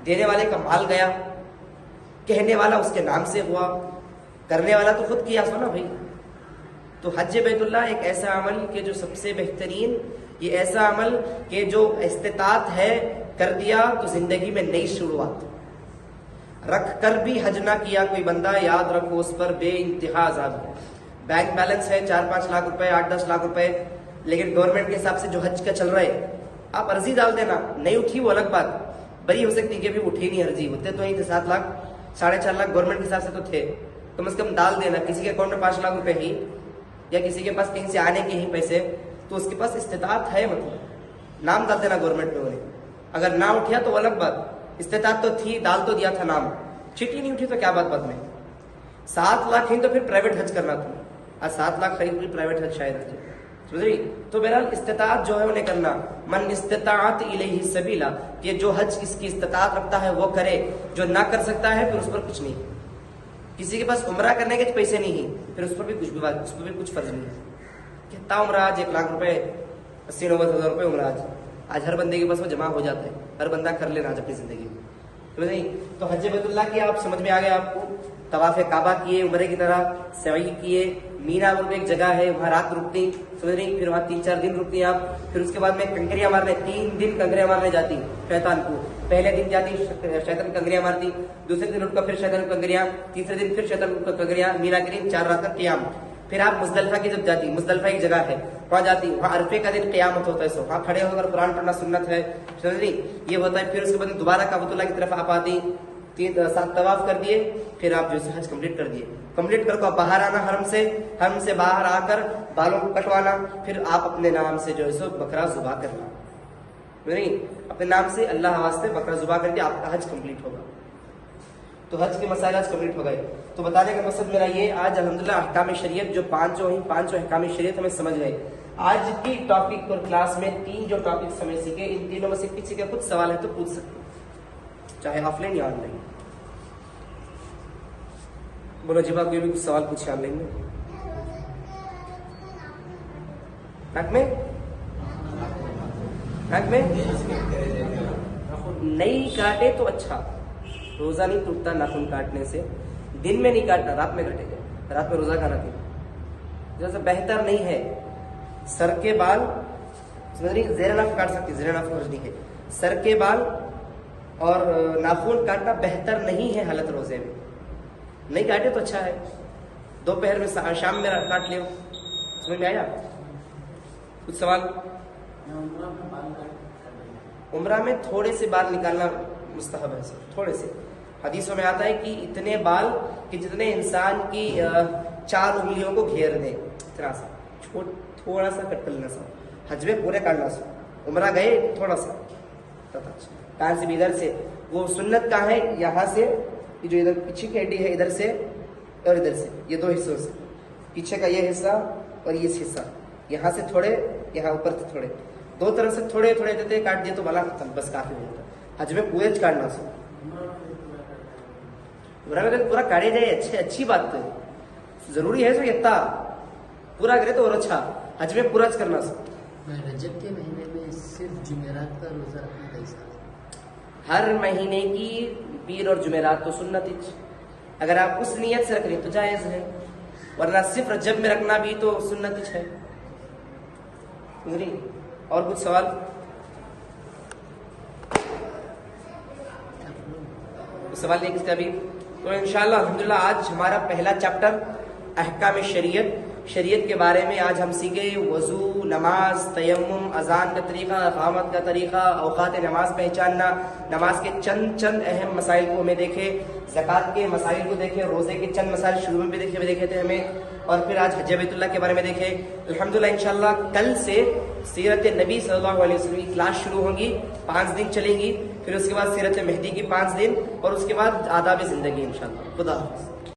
देने वाले का माल गया, कहने वाला उसके नाम से हुआ, करने वाला तो खुद किया सो ना भाई। तो हज बैतुल्लाह एक ऐसा अमल के जो सबसे बेहतरीन, ये ऐसा अमल के जो इस्तिताअत है कर दिया तो जिंदगी में नई शुरुआत। रख कर भी हज ना किया कोई बंदा, याद रखो उस पर बेइंतहा अज़ाब है। बैंक बैलेंस है 4-5 लाख रुपए, 8-10 लाख रुपए, लेकिन गवर्नमेंट के हिसाब से जो हज का चल रहा है, आप अर्जी डाल देना, नहीं उठी वो अलग बात, बड़ी हो सकती है कि उठी नहीं अर्जी, होते तो यही थे 7 लाख 4.5 लाख गवर्नमेंट के हिसाब से तो थे, कम से कम डाल देना। किसी के अकाउंट में 5 लाख रुपए ही या किसी के पास कहीं से आने के ही पैसे, तो उसके पास इस्तिताअत है, मतलब नाम डाल देना गवर्नमेंट में उन्हें। अगर ना उठा तो अलग बात, इस्तिताअत तो थी, डाल तो दिया था नाम, चिट्ठी नहीं उठी तो क्या बात बाद में। 7 लाख ही तो फिर प्राइवेट हज करना था, आज 7 लाख खरीद हुई प्राइवेट हज शायद हज, समझ रही? तो बहरहाल इस्तिताअत जो है उन्हें करना, मन इस्तिताअत इलैहि सबीला, ये जो हज किसकी इस्तिताअत रखता है वो करे, जो ना कर सकता है फिर उस पर कुछ नहीं। किसी के पास उम्रा करने के पैसे नहीं है, फिर उस पर भी कुछ विवाद, उस पर भी कुछ फर्ज नहीं है। कितना उम्रा आज 1 लाख रुपए, 80-90 हज़ार रुपए उम्रा आज हर बंदे के पास वो जमा हो जाता है, हर बंदा कर लेना आज अपनी जिंदगी में, समझ नहीं? तो हज बैतुल्लाह की आप समझ में आ गया आपको, तवाफ़े काबा किए, उम्रे की तरह सई किए, मीना बोल एक जगह है वहाँ रात रुकती, समझ रही? फिर वहाँ 3-4 दिन रुकती आप, फिर उसके बाद में कंकरियां मारने 3 दिन कंकरियां मारने जाती शैतान को। पहले दिन जाती शैतान कंकरियां मारती, दूसरे दिन उठकर फिर शैतान कंकरियां, तीसरे दिन फिर शैतान कंकरियां, मीना के दिन 4 रात का क़ियाम। फिर आप मुज़दलिफ़ा की जब जाती, मुज़दलिफ़ा एक जगह है वहाँ जाती, वहाँ अरफे का दिन क़ियामत होता है, सो वहाँ खड़े होकर कुरान पढ़ना सुन्नत है, समझ रही? ये होता है। फिर उसके बाद दोबारा काबतुल्लाह की तरफ आप आती, 3-7 तवाफ कर दिए, फिर आप जो हज कंप्लीट कर दिए, कंप्लीट कर आप बाहर आना हरम से बाहर आकर बालों को कटवाना, फिर आप अपने नाम से जो है सो बकरा ज़ुबा करना। नहीं, अपने नाम से अल्लाह वास्ते बकरा जुबा करके आपका हज कंप्लीट होगा। तो हज के मसाइल आज कंप्लीट हो गए। तो बताने का मकसद मेरा ये, आज अल्हम्दुलिल्लाह अहकाम शरीयत जो पांचों अहकाम शरीयत हमें समझ गए। आज की टॉपिक और क्लास में 3 जो टॉपिक समझ सीखे, इन तीनों में से किसी का कुछ सवाल है तो पूछ सकते हैं, चाहे ऑफलाइन या ऑनलाइन। बोलो जी बात, कोई भी कुछ सवाल पूछे ऑनलाइन में। नाक में नहीं काटे तो अच्छा, रोजा नहीं टूटता नाखून काटने से। दिन में नहीं काटना, रात में काटेगा, रात में रोजा खाना चाहिए। जैसा बेहतर नहीं है सर के बाल, समझ रही, ज़ेर नाफ काट सकती, ज़ेर नाफ समझ है। सर के बाल और नाखून काटना बेहतर नहीं है हालत रोजे में। नहीं काटे तो अच्छा है, दोपहर में शाम में काट लियो। समझ में आया? कुछ सवाल? उम्रा में थोड़े से बाल निकालना मुस्तहब है, थोड़े से। हदीसों में आता है कि इतने बाल कि जितने इंसान की 4 उंगलियों को घेर दे, इतना सा थोड़ा सा कट कर लेना सा, हज में पूरे काटना सा। उम्रा गए थोड़ा सा, कहाँ से भी, इधर से। वो सुन्नत कहाँ है? यहाँ से, ये जो इधर पीछे की हड्डी है, इधर से और इधर से, ये 2 हिस्सों से, पीछे का ये हिस्सा और ये हिस्सा, यहाँ से थोड़े, यहाँ ऊपर से थोड़े, 2 तरफ से थोड़े थोड़े देते काट दिए तो भला खत्म, बस काफी हो जाता। हज में पूरे काटना सो, पूरा काटे जाए, अच्छी बात है, जरूरी है सो इतना पूरा करे तो और अच्छा। हज में पूरा करना सो। रजब के महीने में सिर्फ जुमेरात का रोजा रखना कैसा है? हर महीने की पीर और जुमेरात तो सुन्नत ही, अगर आप उस नियत से रख रहे तो जायज है, वरना सिर्फ रजब में रखना भी तो सुन्नत ही है। और कुछ सवाल? सवाल नहीं किसका भी? तो इंशाअल्लाह अल्हम्दुलिल्लाह आज हमारा पहला चैप्टर अहकाम शरीयत के बारे में आज हम सीखे। वजू, नमाज, तयम्मुम, अजान का तरीका, इकामत का तरीका, औकात नमाज पहचानना, नमाज के चंद अहम मसाइल को हमें देखे, ज़कात के मसाइल को देखे, रोज़े के चंद मसाइल शुरू में भी देखे थे हमें, और फिर आज हज बैतुल्लाह के बारे में देखे। अल्हम्दुलिल्लाह इंशाअल्लाह कल से सीरत नबी सल्लल्लाहु अलैहि वसल्लम की क्लास शुरू होगी, 5 दिन चलेंगी। फिर उसके बाद सीरत मेहदी की 5 दिन, और उसके बाद आदाब ज़िंदगी इंशाअल्लाह। खुदा हाफ़िज़।